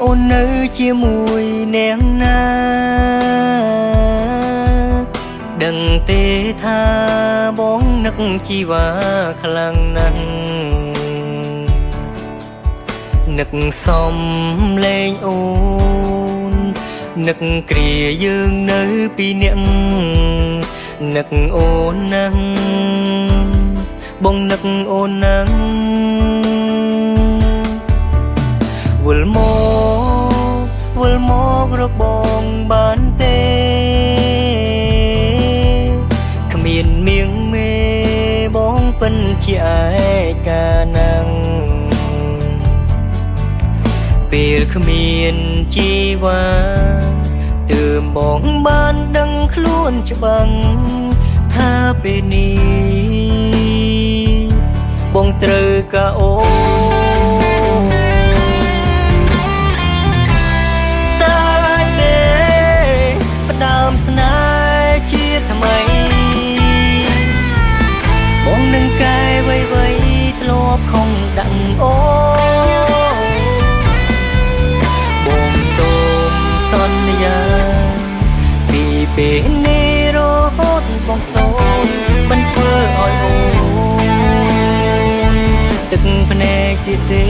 អូននៅជាមួយនាងណាដឹងទេថាបងនឹកជីវ៉ាខ្លាំងណាស់នឹកសំលេងអូននឹកគ្រាយើងនៅពីអ្នកនឹកអូនណាស់បងនឹកអូនណាស់វិលមករកបងបានទេគ្មានមៀងមេបងពិនជាឯកាណាំងពេលគ្មានជីវ៉ាទើបបងបានដឹងខ្លួនច្បាស់ថាពេលនេះបងត្រូវការអូនតើទេផ្ដើមស្នេហ៍ជាថ្មីបងនឹងកែវៃធ្លាប់ខំដាក់អូបងសូមសន្យាពីពេលនេះរហូតបងសូមមិនធ្វើឲ្យអូនទឹកភ្នែកទៀតទេ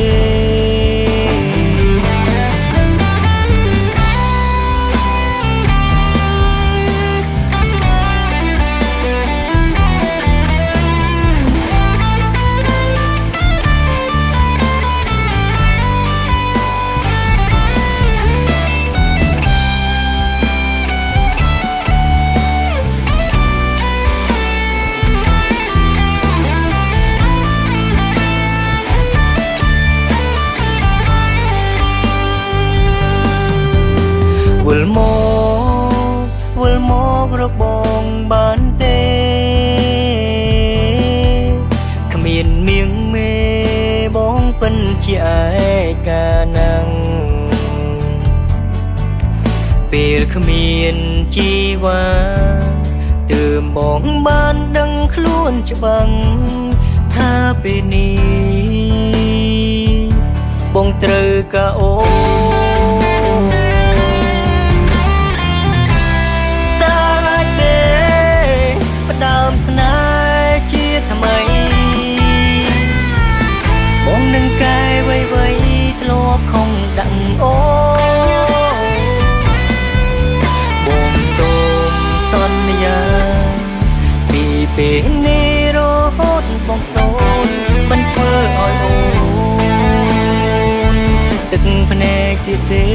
វិលមករកបងបានទេគ្មានមៀងមេបងពិនជាឯកាណាំងពេលគ្មានជីវ៉ាទើបបងបានដឹងខ្លួនច្បាស់ថាពេលនេះបងត្រូវការអូស្នេហ៍ជាថ្មីបងនឹងកែវៃធ្លាប់ខំដាក់អូបងសូមសន្យាពីពេលនេះរហូតបងសូមមិនធ្វើឲ្យអូនទឹកភ្នែកទៀតទេ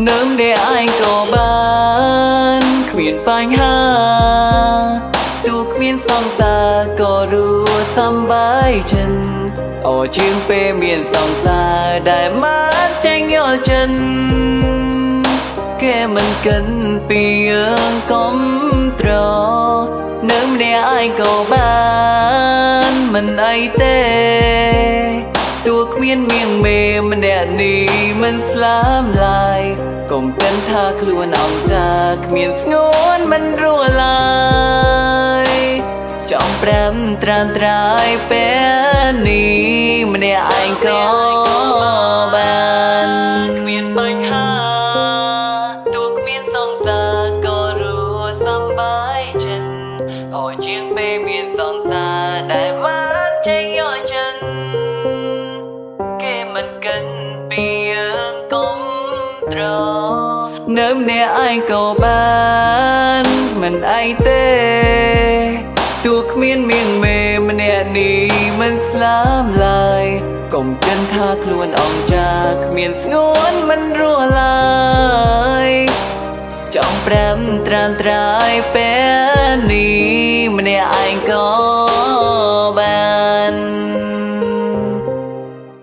នឹមដែលឯងក៏បានគ្មានបញ្ហាទូគ្មានសង្សារក៏รู้សម្បាយចិត្តអូជាងពេលមានសង្សារដែលមកចេញយល់ចិនគេមិនកិនពីយើងកុំត្រនឹមដែលឯងក៏បានមិនអីទេទូគ្មានមៀងមេម្នាក់នេះមិនស្លាមឡាយកុំគិតថាខ្លួនអង្ចាគ្មានស្ងួនមិនរស់ឡើយចង់ប្រាំត្រានត្រាយពេលនេះម្នាក់ឯងក៏បានគ្មានបញ្ហាទូគ្មានសង្សារក៏รู้សម្បាយចិត្តអូជាងពេលមានសង្សារដែលបានចេញយកចិនគេមិនកិនពីយើងកុំត្រនឹមអ្នកឯងក៏បានមិនអីទេទូគ្មានមៀងមេម្នាក់នេះមិនស្លាមឡើយកុំគិតថាខ្លួនអង្ចាគ្មានស្ងួនមិនរស់ឡើយ trong prem tran trai bé ní mẹ anh có ba